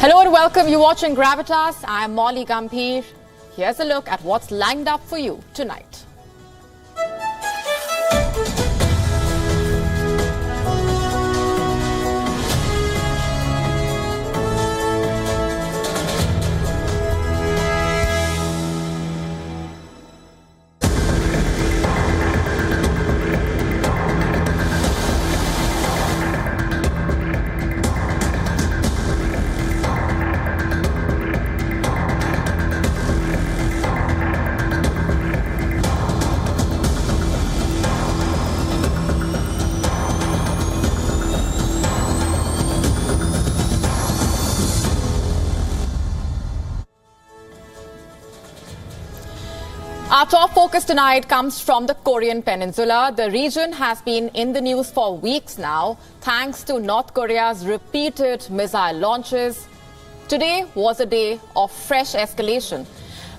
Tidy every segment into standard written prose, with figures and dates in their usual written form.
Hello and welcome. You're watching Gravitas. I'm Molly Gambhir. Here's a look at what's lined up for you tonight. Our top focus tonight comes from the Korean Peninsula. The region has been in the news for weeks now, thanks to North Korea's repeated missile launches. Today was a day of fresh escalation.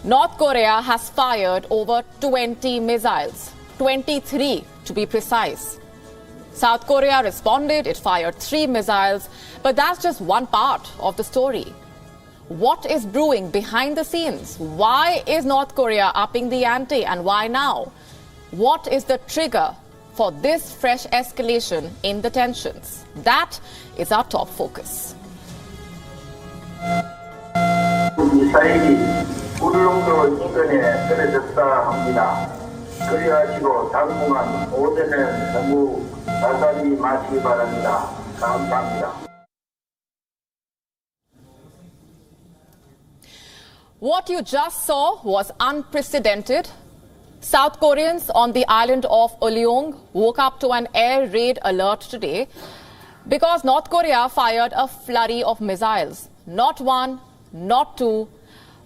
North Korea has fired over 20 missiles, 23 to be precise. South Korea responded, it fired 3 missiles, but that's just one part of the story. What is brewing behind the scenes? Why is North Korea upping the ante and why now? What is the trigger for this fresh escalation in the tensions? That is our top focus. 미사일이 울릉도 인근에 떨어졌다 합니다. 그래가지고 당분간 오전에 전부 자살이 마시기 바랍니다. 감사합니다. What you just saw was unprecedented. South Koreans on the island of Uleong woke up to an air raid alert today because North Korea fired a flurry of missiles. Not one, not two,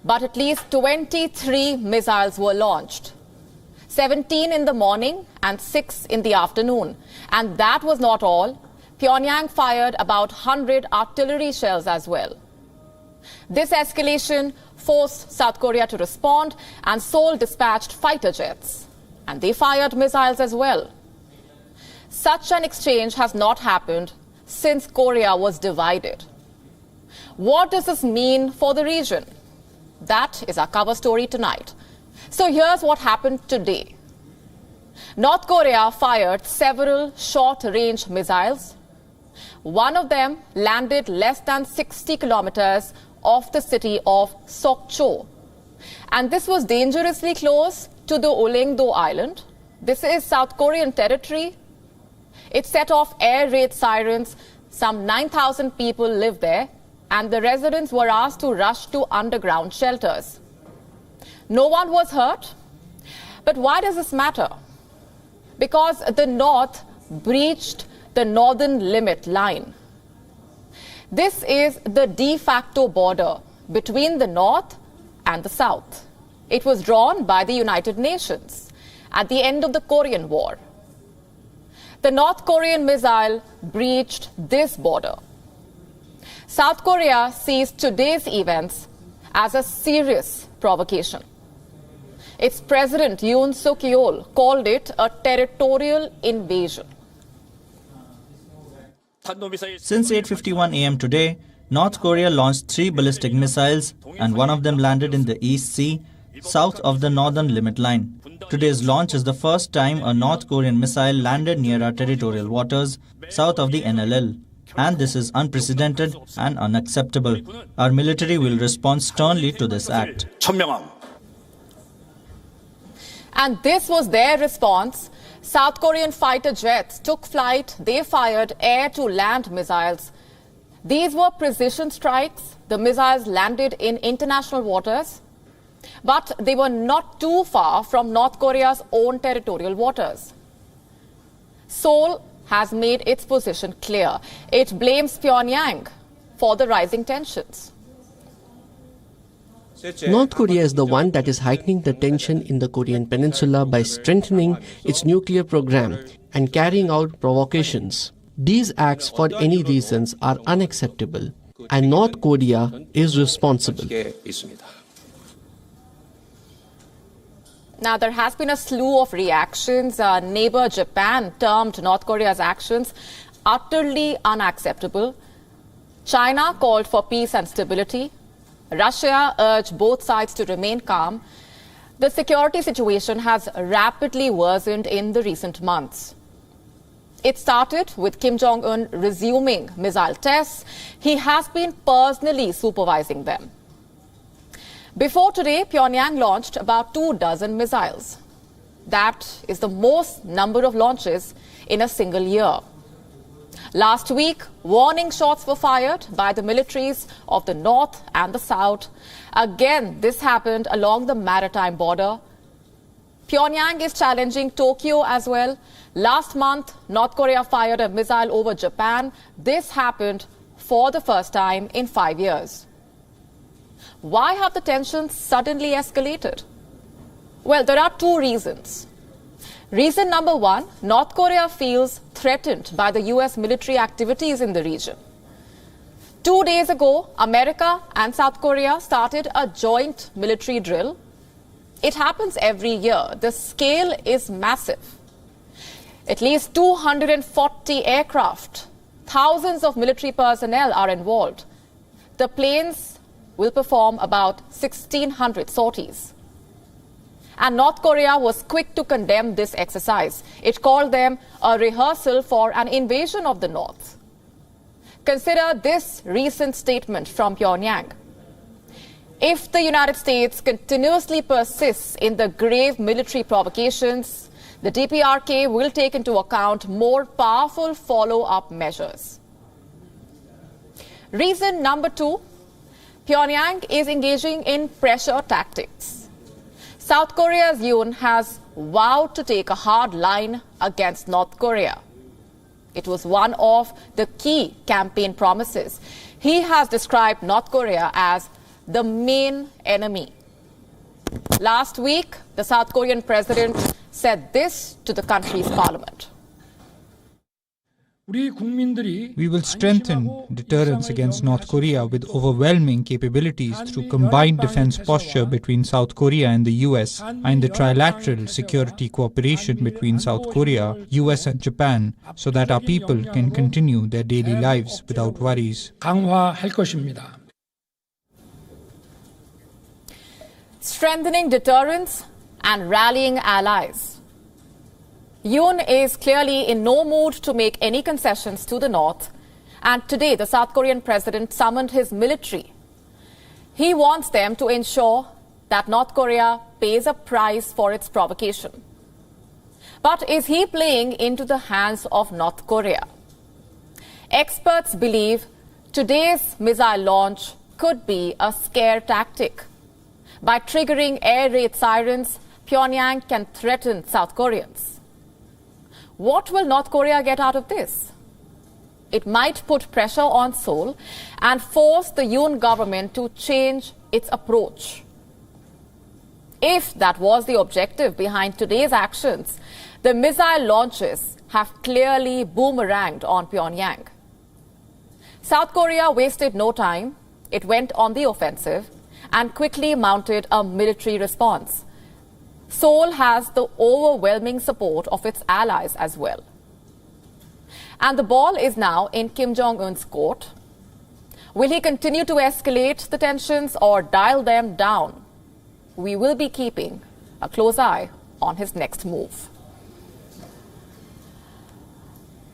but at least 23 missiles were launched. 17 in the morning and 6 in the afternoon. And that was not all. Pyongyang fired about 100 artillery shells as well. This escalation forced South Korea to respond, and Seoul dispatched fighter jets. And they fired missiles as well. Such an exchange has not happened since Korea was divided. What does this mean for the region? That is our cover story tonight. So here's what happened today. North Korea fired several short-range missiles. One of them landed less than 60 kilometers off the city of Sokcho. And this was dangerously close to the Uleong island. This is South Korean territory. It set off air raid sirens. Some 9,000 people live there, and the residents were asked to rush to underground shelters. No one was hurt. But why does this matter? Because the North breached the northern limit line. This is the de facto border between the North and the South. It was drawn by the United Nations at the end of the Korean War. The North Korean missile breached this border. South Korea sees today's events as a serious provocation. Its president, Yoon Suk-yeol, called it a territorial invasion. Since 8:51 a.m. today, North Korea launched 3 ballistic missiles and one of them landed in the East Sea, south of the northern limit line. Today's launch is the first time a North Korean missile landed near our territorial waters, south of the NLL. And this is unprecedented and unacceptable. Our military will respond sternly to this act. And this was their response. South Korean fighter jets took flight. They fired air-to-land missiles. These were precision strikes. The missiles landed in international waters. But they were not too far from North Korea's own territorial waters. Seoul has made its position clear. It blames Pyongyang for the rising tensions. North Korea is the one that is heightening the tension in the Korean Peninsula by strengthening its nuclear program and carrying out provocations. These acts, for any reasons, are unacceptable, and North Korea is responsible. Now, there has been a slew of reactions. Neighbor Japan termed North Korea's actions utterly unacceptable. China called for peace and stability. Russia urged both sides to remain calm. The security situation has rapidly worsened in the recent months. It started with Kim Jong-un resuming missile tests. He has been personally supervising them. Before today, Pyongyang launched about 24 missiles. That is the most number of launches in a single year. Last week, warning shots were fired by the militaries of the north and the south. Again, this happened along the maritime border. Pyongyang is challenging Tokyo as well. Last month, North Korea fired a missile over Japan. This happened for the first time in 5 years. Why have the tensions suddenly escalated? Well, there are two reasons. Reason number one, North Korea feels threatened by the US military activities in the region. 2 days ago, America and South Korea started a joint military drill. It happens every year. The scale is massive. At least 240 aircraft, thousands of military personnel are involved. The planes will perform about 1,600 sorties. And North Korea was quick to condemn this exercise. It called them a rehearsal for an invasion of the North. Consider this recent statement from Pyongyang. If the United States continuously persists in the grave military provocations, the DPRK will take into account more powerful follow-up measures. Reason number two, Pyongyang is engaging in pressure tactics. South Korea's Yoon has vowed to take a hard line against North Korea. It was one of the key campaign promises. He has described North Korea as the main enemy. Last week, the South Korean president said this to the country's parliament. We will strengthen deterrence against North Korea with overwhelming capabilities through combined defense posture between South Korea and the US and the trilateral security cooperation between South Korea, US and Japan so that our people can continue their daily lives without worries. Strengthening deterrence and rallying allies. Yoon is clearly in no mood to make any concessions to the North, and today the South Korean president summoned his military. He wants them to ensure that North Korea pays a price for its provocation. But is he playing into the hands of North Korea? Experts believe today's missile launch could be a scare tactic. By triggering air raid sirens, Pyongyang can threaten South Koreans. What will North Korea get out of this? It might put pressure on Seoul and force the Yoon government to change its approach. If that was the objective behind today's actions, the missile launches have clearly boomeranged on Pyongyang. South Korea wasted no time. It went on the offensive and quickly mounted a military response. Seoul has the overwhelming support of its allies as well. And the ball is now in Kim Jong-un's court. Will he continue to escalate the tensions or dial them down? We will be keeping a close eye on his next move.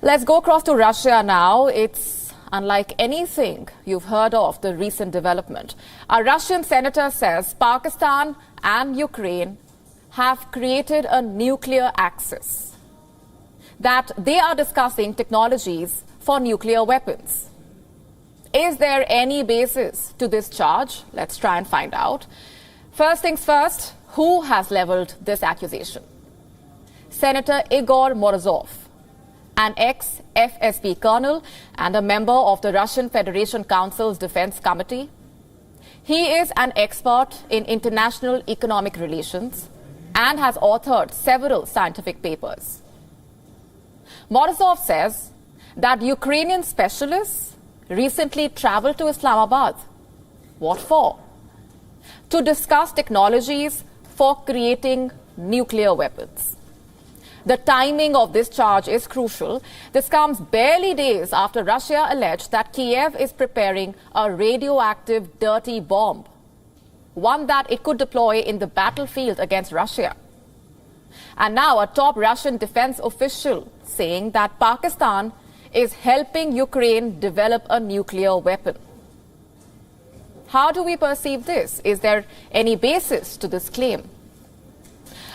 Let's go across to Russia now. It's unlike anything you've heard of, the recent development. A Russian senator says Pakistan and Ukraine have created a nuclear axis, that they are discussing technologies for nuclear weapons. Is there any basis to this charge? Let's try and find out. First things first, who has leveled this accusation? Senator Igor Morozov, an ex-FSB colonel and a member of the Russian Federation Council's Defense Committee. He is an expert in international economic relations and has authored several scientific papers. Morozov says that Ukrainian specialists recently traveled to Islamabad. What for? To discuss technologies for creating nuclear weapons. The timing of this charge is crucial. This comes barely days after Russia alleged that Kiev is preparing a radioactive dirty bomb, one that it could deploy in the battlefield against Russia. And now a top Russian defense official saying that Pakistan is helping Ukraine develop a nuclear weapon. How do we perceive this? Is there any basis to this claim?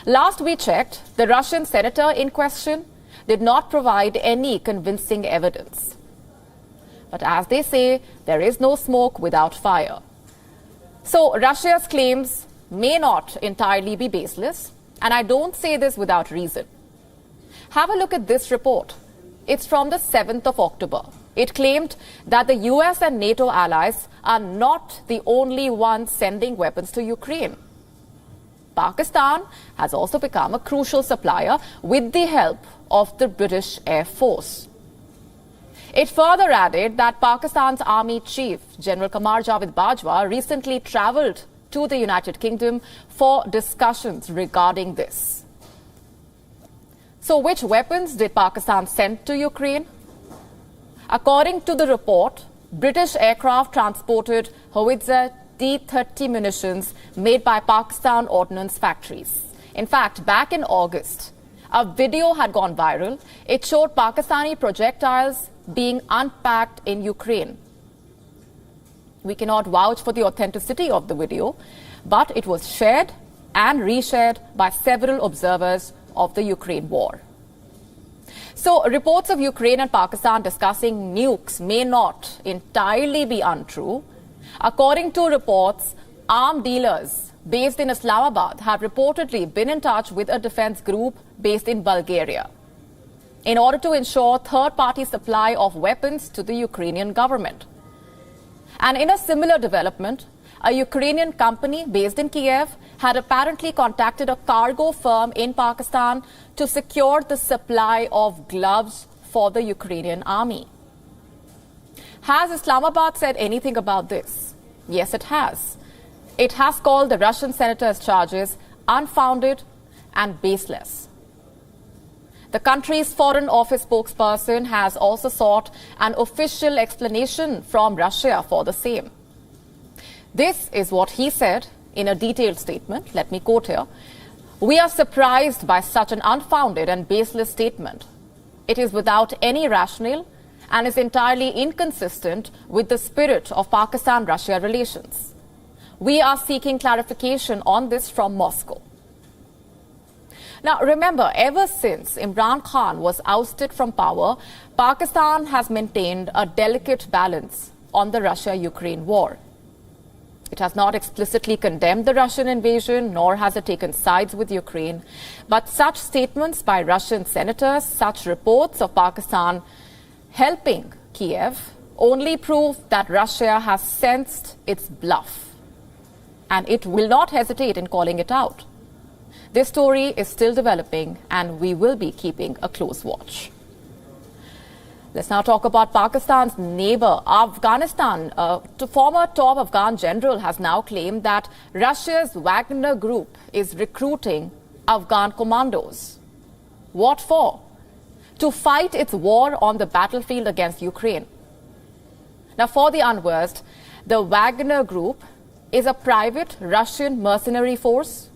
Last we checked, the Russian senator in question did not provide any convincing evidence. But as they say, there is no smoke without fire. So Russia's claims may not entirely be baseless, and I don't say this without reason. Have a look at this report. It's from the 7th of October. It claimed that the US and NATO allies are not the only ones sending weapons to Ukraine. Pakistan has also become a crucial supplier with the help of the British Air Force. It further added that Pakistan's Army Chief, General Qamar Javed Bajwa, recently travelled to the United Kingdom for discussions regarding this. So which weapons did Pakistan send to Ukraine? According to the report, British aircraft transported Howitzer T-30 munitions made by Pakistan ordnance factories. In fact, back in August, a video had gone viral. It showed Pakistani projectiles being unpacked in Ukraine. We cannot vouch for the authenticity of the video, but it was shared and reshared by several observers of the Ukraine war. So reports of Ukraine and Pakistan discussing nukes may not entirely be untrue. According to reports, arms dealers based in Islamabad have reportedly been in touch with a defense group based in Bulgaria in order to ensure third-party supply of weapons to the Ukrainian government. And in a similar development, a Ukrainian company based in Kiev had apparently contacted a cargo firm in Pakistan to secure the supply of gloves for the Ukrainian army. Has Islamabad said anything about this? Yes, it has. It has called the Russian senator's charges unfounded and baseless. The country's Foreign Office spokesperson has also sought an official explanation from Russia for the same. This is what he said in a detailed statement. Let me quote here. "We are surprised by such an unfounded and baseless statement. It is without any rationale and is entirely inconsistent with the spirit of Pakistan-Russia relations. We are seeking clarification on this from Moscow." Now, remember, ever since Imran Khan was ousted from power, Pakistan has maintained a delicate balance on the Russia-Ukraine war. It has not explicitly condemned the Russian invasion, nor has it taken sides with Ukraine. But such statements by Russian senators, such reports of Pakistan helping Kiev, only prove that Russia has sensed its bluff. And it will not hesitate in calling it out. This story is still developing, and we will be keeping a close watch. Let's now talk about Pakistan's neighbor, Afghanistan. Former top Afghan general has now claimed that Russia's Wagner group is recruiting Afghan commandos. What for? To fight its war on the battlefield against Ukraine. Now, for the unversed, the Wagner group is a private Russian mercenary force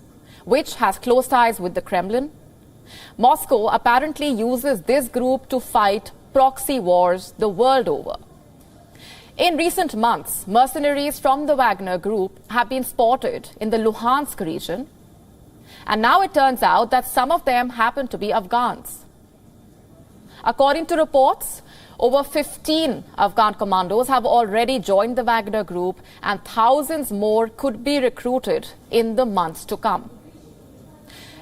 which has close ties with the Kremlin. Moscow apparently uses this group to fight proxy wars the world over. In recent months, mercenaries from the Wagner group have been spotted in the Luhansk region, and now it turns out that some of them happen to be Afghans. According to reports, over 15 Afghan commandos have already joined the Wagner group, and thousands more could be recruited in the months to come.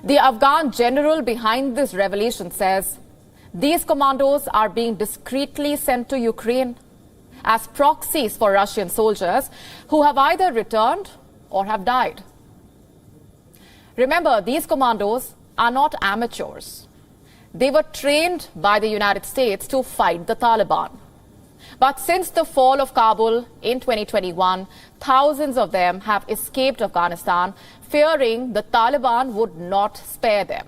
The Afghan general behind this revelation says these commandos are being discreetly sent to Ukraine as proxies for Russian soldiers who have either returned or have died. Remember, these commandos are not amateurs. They were trained by the United States to fight the Taliban. But since the fall of Kabul in 2021, thousands of them have escaped Afghanistan, fearing the Taliban would not spare them.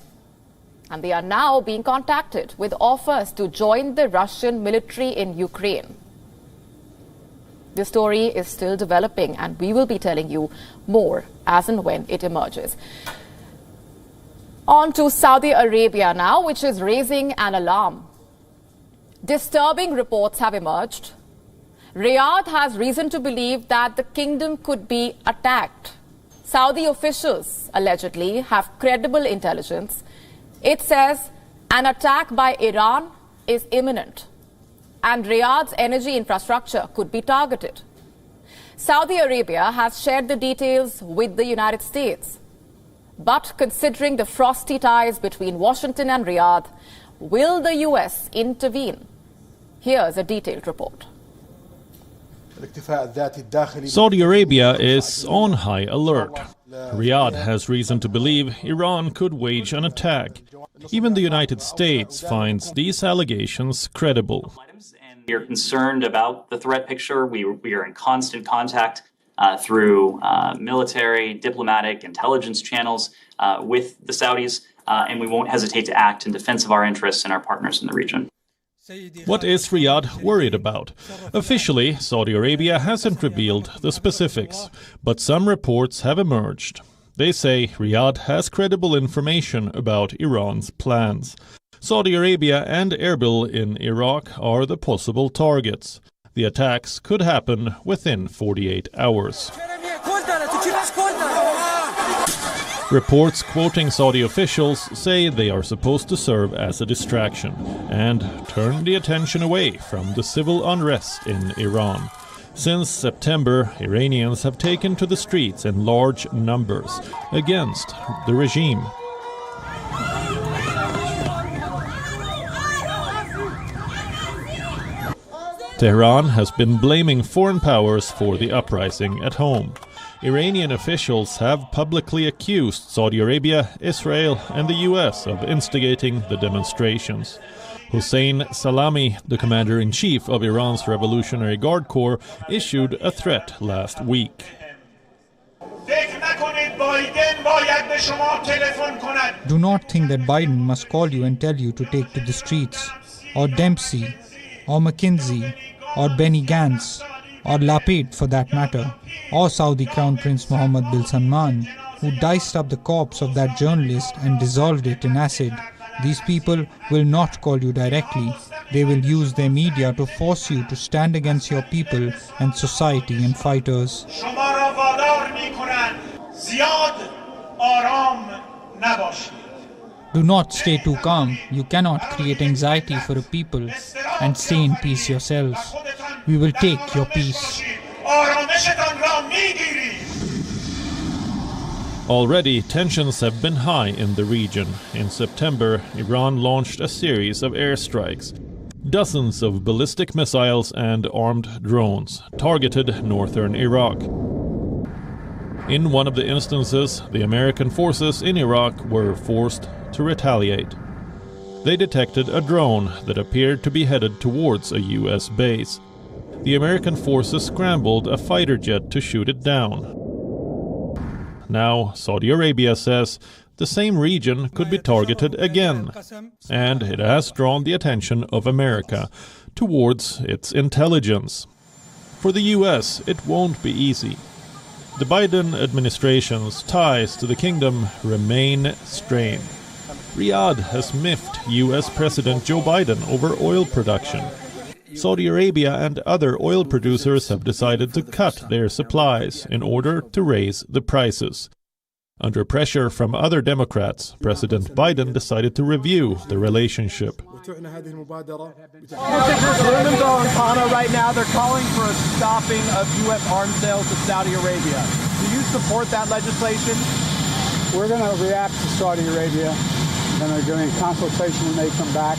And they are now being contacted with offers to join the Russian military in Ukraine. The story is still developing, and we will be telling you more as and when it emerges. On to Saudi Arabia now, which is raising an alarm. Disturbing reports have emerged. Riyadh has reason to believe that the kingdom could be attacked. Saudi officials allegedly have credible intelligence. It says an attack by Iran is imminent, and Riyadh's energy infrastructure could be targeted. Saudi Arabia has shared the details with the United States. But considering the frosty ties between Washington and Riyadh, will the US intervene? Here's a detailed report. Saudi Arabia is on high alert. Riyadh has reason to believe Iran could wage an attack. Even the United States finds these allegations credible. We are concerned about the threat picture. We are in constant contact through military, diplomatic, intelligence channels with the Saudis, and we won't hesitate to act in defense of our interests and our partners in the region. What is Riyadh worried about? Officially, Saudi Arabia hasn't revealed the specifics, but some reports have emerged. They say Riyadh has credible information about Iran's plans. Saudi Arabia and Erbil in Iraq are the possible targets. The attacks could happen within 48 hours. Reports quoting Saudi officials say they are supposed to serve as a distraction and turn the attention away from the civil unrest in Iran. Since September, Iranians have taken to the streets in large numbers against the regime. Tehran has been blaming foreign powers for the uprising at home. Iranian officials have publicly accused Saudi Arabia, Israel, and the US of instigating the demonstrations. Hossein Salami, the commander-in-chief of Iran's Revolutionary Guard Corps, issued a threat last week. Do not think that Biden must call you and tell you to take to the streets, or Dempsey, or McKinsey, or Benny Gantz, or Lapid for that matter, or Saudi Crown Prince Mohammed bin Salman, who diced up the corpse of that journalist and dissolved it in acid. These people will not call you directly. They will use their media to force you to stand against your people and society and fighters. Do not stay too calm. You cannot create anxiety for a people and stay in peace yourselves. We will take your peace. Already, tensions have been high in the region. In September, Iran launched a series of airstrikes. Dozens of ballistic missiles and armed drones targeted northern Iraq. In one of the instances, the American forces in Iraq were forced to retaliate. They detected a drone that appeared to be headed towards a US base. The American forces scrambled a fighter jet to shoot it down. Now, Saudi Arabia says the same region could be targeted again, and it has drawn the attention of America towards its intelligence. For the US, it won't be easy. The Biden administration's ties to the kingdom remain strained. Riyadh has miffed US President Joe Biden over oil production. Saudi Arabia and other oil producers have decided to cut their supplies in order to raise the prices. Under pressure from other Democrats, President Biden decided to review the relationship. Right now, they're calling for a stopping of U.S. arms sales to Saudi Arabia. Do you support that legislation? We're going to react to Saudi Arabia, and they're doing a consultation when they come back,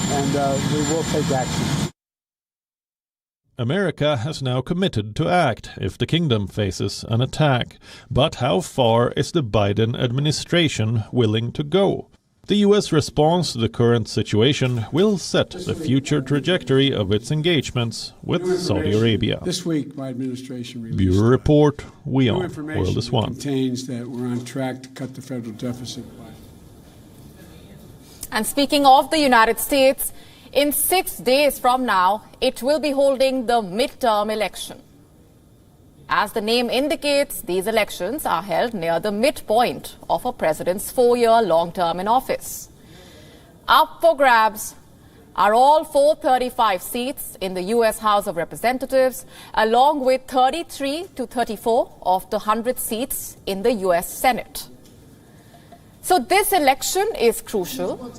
and we will take action. America has now committed to act if the kingdom faces an attack. But how far is the Biden administration willing to go? The U.S. response to the current situation will set the future trajectory of its engagements with Saudi Arabia. This week, my administration released Bureau Report, WION World is One. Contains that we're on track to cut the federal deficit by And speaking of the United States, in 6 days from now, it will be holding the midterm election. As the name indicates, these elections are held near the midpoint of a president's 4-year long term in office. Up for grabs are all 435 seats in the U.S. House of Representatives, along with 33 to 34 of the 100 seats in the U.S. Senate. So this election is crucial,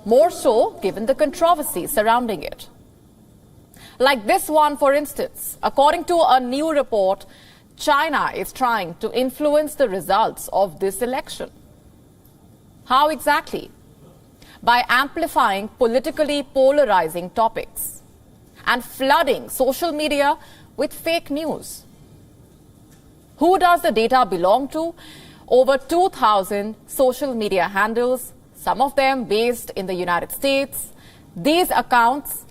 more so given the controversy surrounding it. Like this one, for instance, according to a new report, China is trying to influence the results of this election. How exactly? By amplifying politically polarizing topics and flooding social media with fake news. Who does the data belong to? Over 2,000 social media handles, some of them based in the United States. These accounts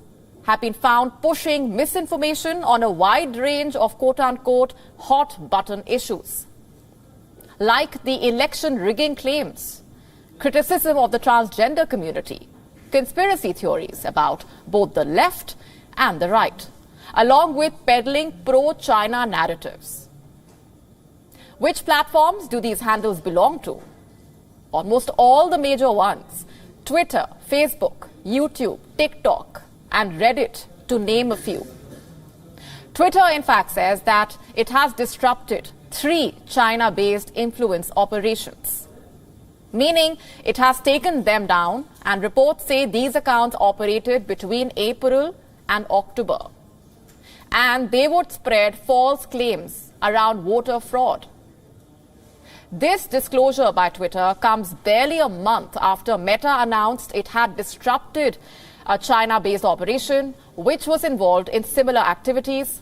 have been found pushing misinformation on a wide range of quote-unquote hot-button issues, like the election rigging claims, criticism of the transgender community, conspiracy theories about both the left and the right, along with peddling pro-China narratives. Which platforms do these handles belong to? Almost all the major ones: Twitter, Facebook, YouTube, TikTok, and Reddit, to name a few. Twitter, in fact, says that it has disrupted 3 China-based influence operations, meaning it has taken them down, and reports say these accounts operated between April and October. And they would spread false claims around voter fraud. This disclosure by Twitter comes barely a month after Meta announced it had disrupted a China-based operation which was involved in similar activities,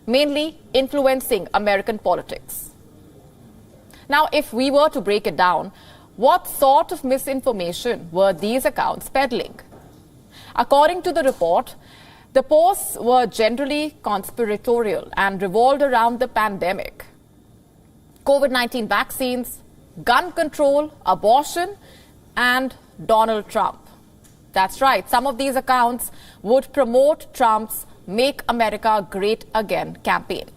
mainly influencing American politics. Now, if we were to break it down, what sort of misinformation were these accounts peddling? According to the report, the posts were generally conspiratorial and revolved around the pandemic, COVID-19 vaccines, gun control, abortion, and Donald Trump. That's right, some of these accounts would promote Trump's Make America Great Again campaign.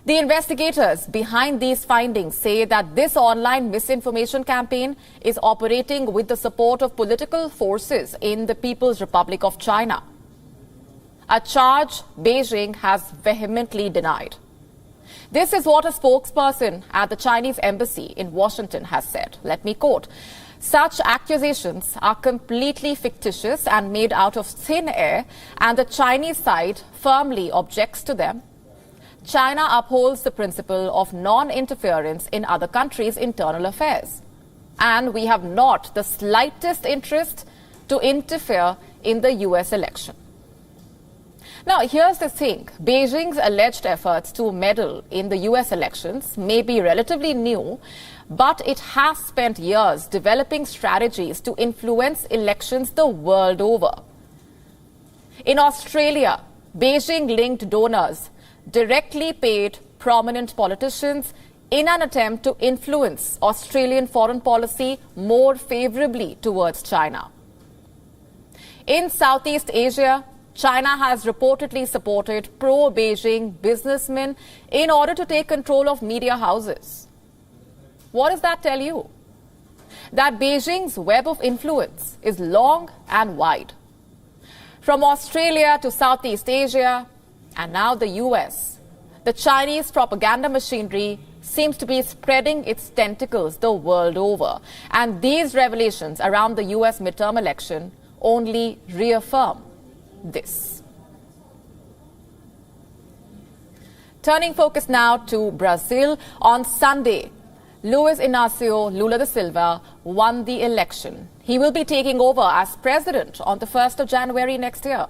The investigators behind these findings say that this online misinformation campaign is operating with the support of political forces in the People's Republic of China, a charge Beijing has vehemently denied. This is what a spokesperson at the Chinese embassy in Washington has said. Let me quote: "Such accusations are completely fictitious and made out of thin air, and the Chinese side firmly objects to them. China upholds the principle of non-interference in other countries' internal affairs, and we have not the slightest interest to interfere in the U.S. election." Now, here's the thing. Beijing's alleged efforts to meddle in the U.S. elections may be relatively new, but it has spent years developing strategies to influence elections the world over. In Australia, Beijing-linked donors directly paid prominent politicians in an attempt to influence Australian foreign policy more favorably towards China. In Southeast Asia, China has reportedly supported pro-Beijing businessmen in order to take control of media houses. What does that tell you? That Beijing's web of influence is long and wide. From Australia to Southeast Asia and now the US, the Chinese propaganda machinery seems to be spreading its tentacles the world over. And these revelations around the US midterm election only reaffirm this. Turning focus now to Brazil. On Sunday, Luiz Inácio Lula da Silva won the election. He will be taking over as president on the 1st of January next year.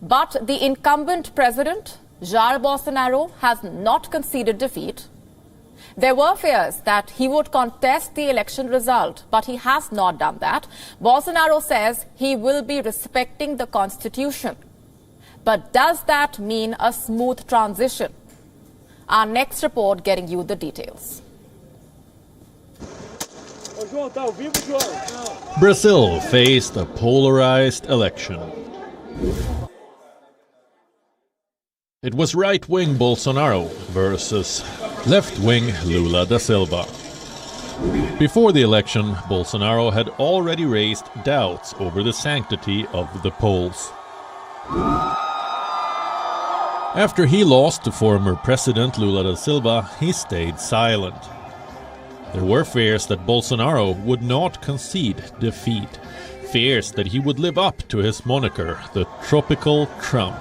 But the incumbent president, Jair Bolsonaro, has not conceded defeat. There were fears that he would contest the election result, but he has not done that. Bolsonaro says he will be respecting the Constitution. But does that mean a smooth transition? Our next report getting you the details. Brazil faced a polarized election. It was right-wing Bolsonaro versus left-wing Lula da Silva. Before the election, Bolsonaro had already raised doubts over the sanctity of the polls. After he lost to former President Lula da Silva, he stayed silent. There were fears that Bolsonaro would not concede defeat, fears that he would live up to his moniker, the tropical Trump.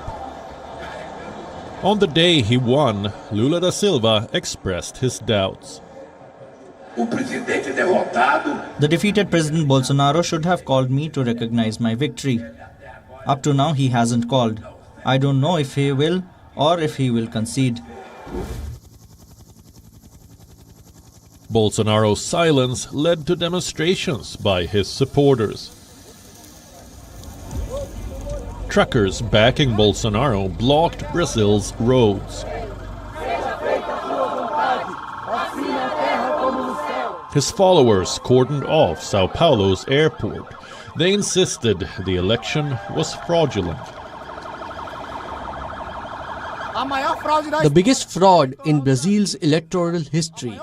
On the day he won, Lula da Silva expressed his doubts. The defeated President Bolsonaro should have called me to recognize my victory. Up to now, he hasn't called. I don't know if he will or if he will concede. Bolsonaro's silence led to demonstrations by his supporters. Truckers backing Bolsonaro blocked Brazil's roads. His followers cordoned off Sao Paulo's airport. They insisted the election was fraudulent. The biggest fraud in Brazil's electoral history.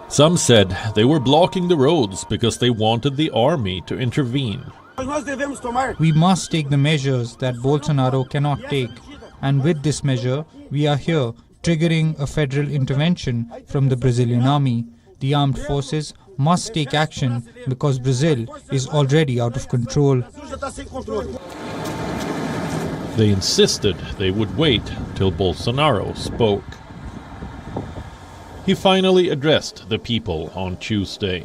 Some said they were blocking the roads because they wanted the army to intervene. We must take the measures that Bolsonaro cannot take. And with this measure, we are here, triggering a federal intervention from the Brazilian army. The armed forces must take action because Brazil is already out of control. They insisted they would wait till Bolsonaro spoke. He finally addressed the people on Tuesday.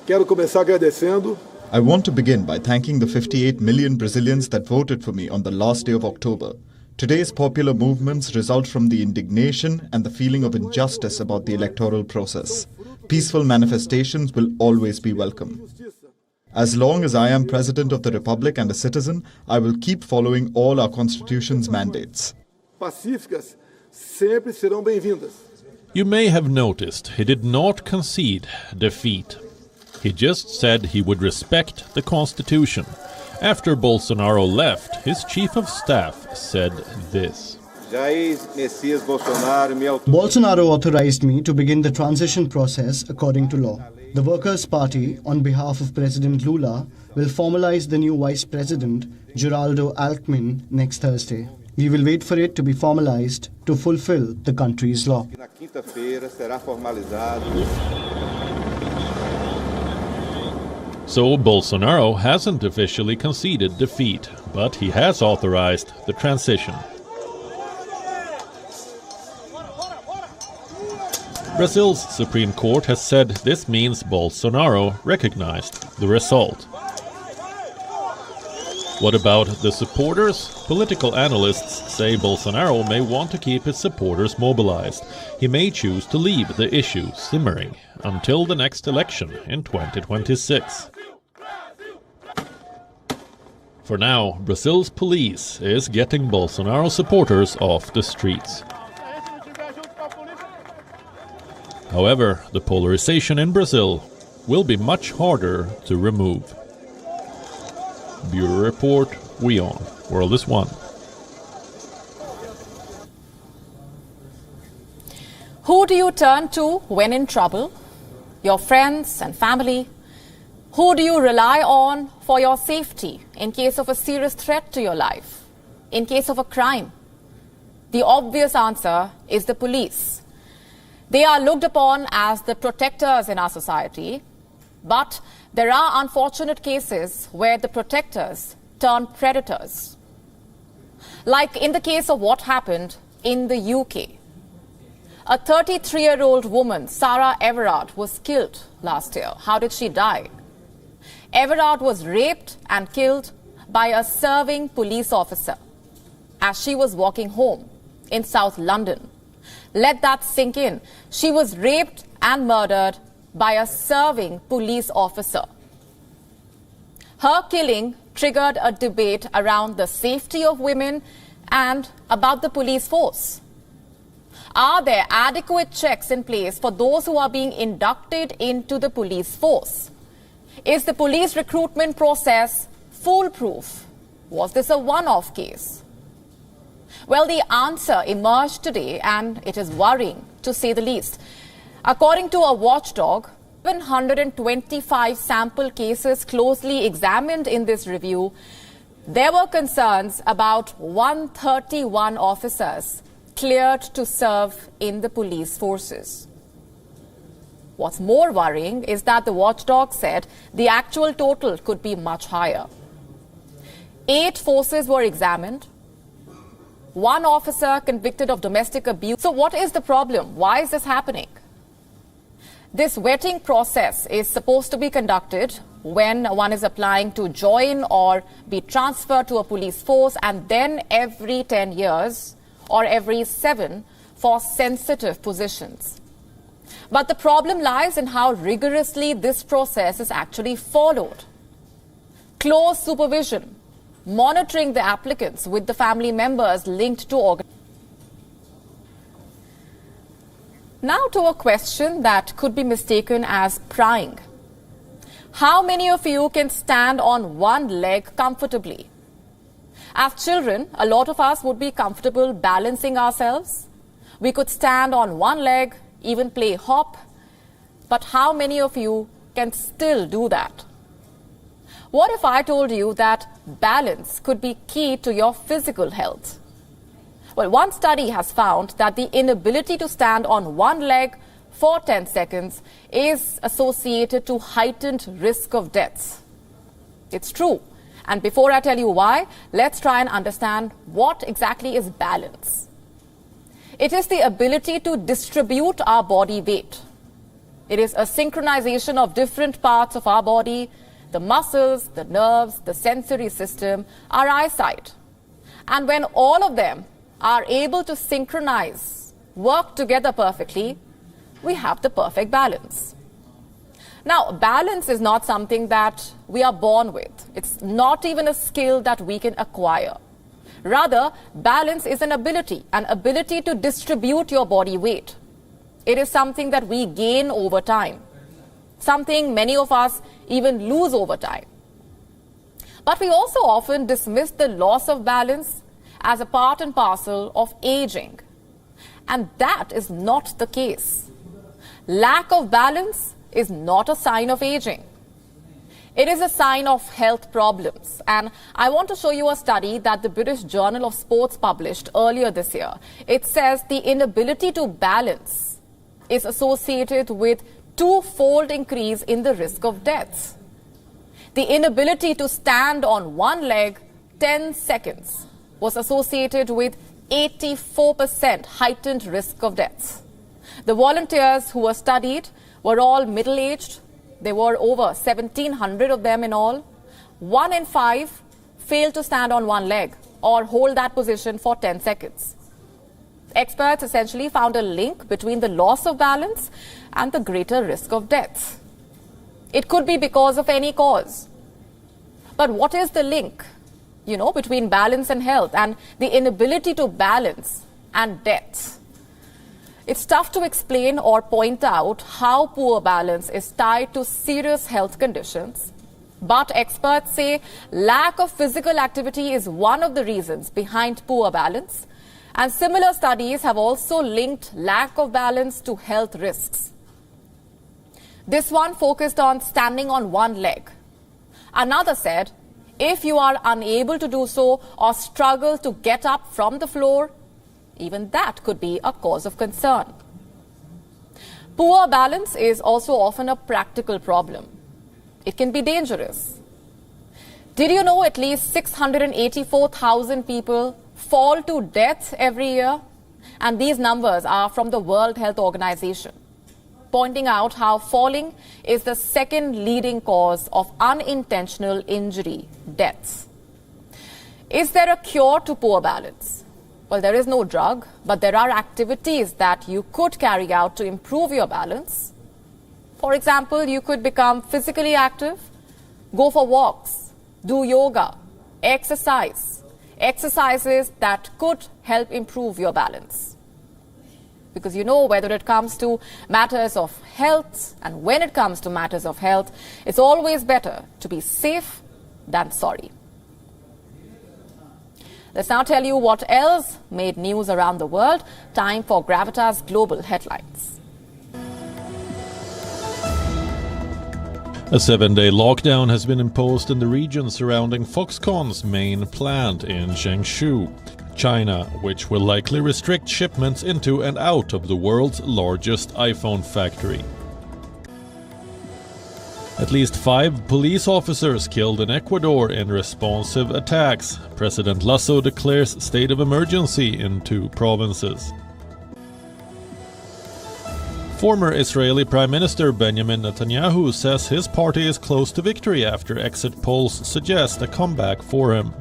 I want to begin by thanking the 58 million Brazilians that voted for me on the last day of October. Today's popular movements result from the indignation and the feeling of injustice about the electoral process. Peaceful manifestations will always be welcome. As long as I am President of the Republic and a citizen, I will keep following all our Constitution's mandates. You may have noticed he did not concede defeat. He just said he would respect the Constitution. After Bolsonaro left, his chief of staff said this. Bolsonaro authorized me to begin the transition process according to law. The Workers' Party, on behalf of President Lula, will formalize the new Vice President, Geraldo Alckmin, next Thursday. We will wait for it to be formalized to fulfill the country's law. So Bolsonaro hasn't officially conceded defeat, but he has authorized the transition. Brazil's Supreme Court has said this means Bolsonaro recognized the result. What about the supporters? Political analysts say Bolsonaro may want to keep his supporters mobilized. He may choose to leave the issue simmering until the next election in 2026. For now, Brazil's police is getting Bolsonaro supporters off the streets. However, the polarization in Brazil will be much harder to remove. Bureau Report, WION, World is One. Who do you turn to when in trouble? Your friends and family? Who do you rely on for your safety in case of a serious threat to your life, in case of a crime? The obvious answer is the police. They are looked upon as the protectors in our society, but there are unfortunate cases where the protectors turn predators. Like in the case of what happened in the UK. A 33-year-old woman, Sarah Everard, was killed last year. How did she die? Everard was raped and killed by a serving police officer as she was walking home in South London. Let that sink in. She was raped and murdered by a serving police officer. Her killing triggered a debate around the safety of women and about the police force. Are there adequate checks in place for those who are being inducted into the police force? Is the police recruitment process foolproof? Was this a one-off case? Well, the answer emerged today, and it is worrying, to say the least. According to a watchdog, 725 sample cases closely examined in this review, there were concerns about 131 officers cleared to serve in the police forces. What's more worrying is that the watchdog said the actual total could be much higher. 8 forces were examined. 1 officer convicted of domestic abuse. So what is the problem? Why is this happening? This vetting process is supposed to be conducted when one is applying to join or be transferred to a police force, and then every 10 years or every 7 for sensitive positions. But the problem lies in how rigorously this process is actually followed. Close supervision, monitoring the applicants with the family members linked to organizations. Now to a question that could be mistaken as prying. How many of you can stand on one leg comfortably? As children, a lot of us would be comfortable balancing ourselves. We could stand on one leg, even play hop. But how many of you can still do that? What if I told you that balance could be key to your physical health? Well, one study has found that the inability to stand on one leg for 10 seconds is associated to heightened risk of death. It's true. And before I tell you why, let's try and understand what exactly is balance. It is the ability to distribute our body weight. It is a synchronization of different parts of our body, the muscles, the nerves, the sensory system, our eyesight. And when all of them are able to synchronize, work together perfectly, we have the perfect balance. Now, balance is not something that we are born with. It's not even a skill that we can acquire. Rather, balance is an ability to distribute your body weight. It is something that we gain over time, something many of us even lose over time. But we also often dismiss the loss of balance as a part and parcel of aging. And that is not the case. Lack of balance is not a sign of aging. It is a sign of health problems. And I want to show you a study that the British Journal of Sports published earlier this year. It says the inability to balance is associated with 2-fold increase in the risk of death. The inability to stand on one leg 10 seconds was associated with 84% heightened risk of death. The volunteers who were studied were all middle-aged. There were over 1,700 of them in all. 1 in 5 failed to stand on one leg or hold that position for 10 seconds. Experts essentially found a link between the loss of balance and the greater risk of death. It could be because of any cause. But what is the link, between balance and health and the inability to balance and death? It's tough to explain or point out how poor balance is tied to serious health conditions. But experts say lack of physical activity is one of the reasons behind poor balance. And similar studies have also linked lack of balance to health risks. This one focused on standing on one leg. Another said, if you are unable to do so or struggle to get up from the floor, even that could be a cause of concern. Poor balance is also often a practical problem. It can be dangerous. Did you know at least 684,000 people fall to death every year? And these numbers are from the World Health Organization, pointing out how falling is the second leading cause of unintentional injury deaths. Is there a cure to poor balance? Well, there is no drug, but there are activities that you could carry out to improve your balance. For example, you could become physically active, go for walks, do yoga, exercises that could help improve your balance. Because you know, whether it comes to matters of health and when it comes to matters of health, it's always better to be safe than sorry. Let's now tell you what else made news around the world. Time for Gravitas Global Headlines. A 7-day lockdown has been imposed in the region surrounding Foxconn's main plant in Changshu, China, which will likely restrict shipments into and out of the world's largest iPhone factory. At least 5 police officers killed in Ecuador in responsive attacks. President Lasso declares state of emergency in 2 provinces. Former Israeli Prime Minister Benjamin Netanyahu says his party is close to victory after exit polls suggest a comeback for him.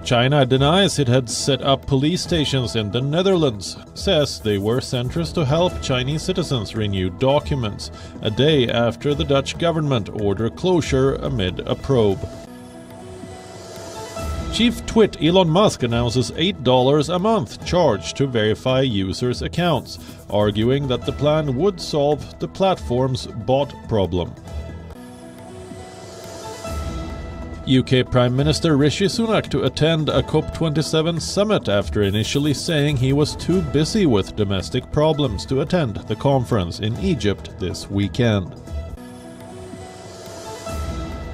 China denies it had set up police stations in the Netherlands, says they were centres to help Chinese citizens renew documents, a day after the Dutch government ordered closure amid a probe. Chief Twit Elon Musk announces $8 a month charge to verify users' accounts, arguing that the plan would solve the platform's bot problem. UK Prime Minister Rishi Sunak to attend a COP27 summit after initially saying he was too busy with domestic problems to attend the conference in Egypt this weekend.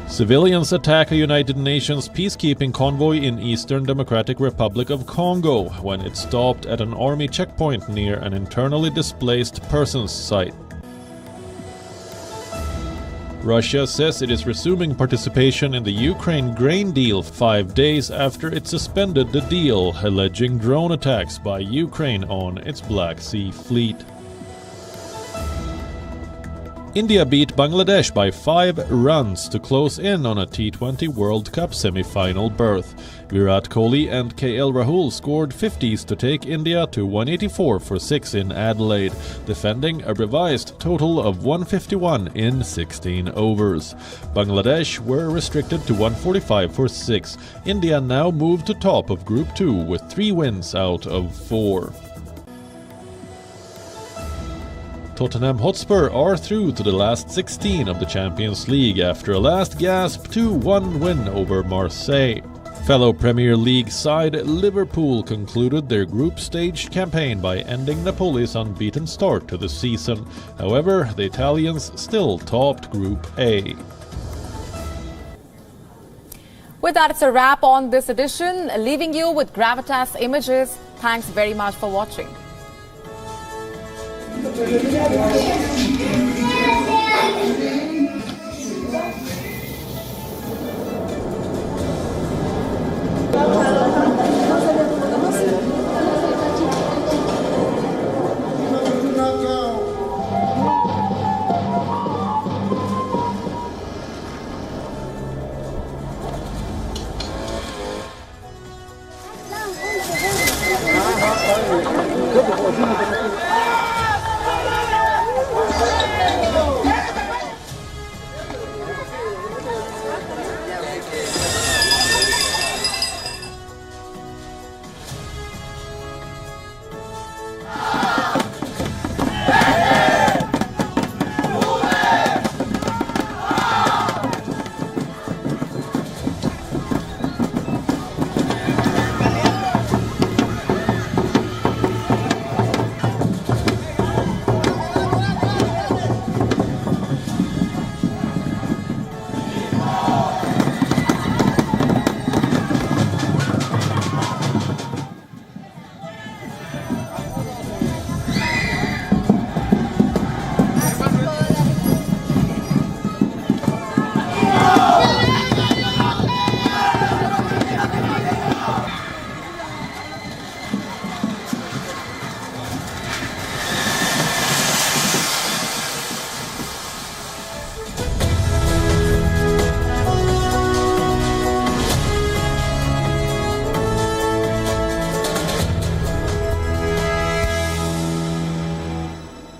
Civilians attack a United Nations peacekeeping convoy in Eastern Democratic Republic of Congo when it stopped at an army checkpoint near an internally displaced persons site. Russia says it is resuming participation in the Ukraine grain deal 5 days after it suspended the deal, alleging drone attacks by Ukraine on its Black Sea fleet. India beat Bangladesh by 5 runs to close in on a T20 World Cup semi-final berth. Virat Kohli and KL Rahul scored 50s to take India to 184 for 6 in Adelaide, defending a revised total of 151 in 16 overs. Bangladesh were restricted to 145 for 6. India now moved to top of Group 2 with 3 wins out of 4. Tottenham Hotspur are through to the last 16 of the Champions League after a last gasp 2-1 win over Marseille. Fellow Premier League side Liverpool concluded their group stage campaign by ending Napoli's unbeaten start to the season. However, the Italians still topped Group A. With that, it's a wrap on this edition, leaving you with Gravitas Images. Thanks very much for watching. Thank you.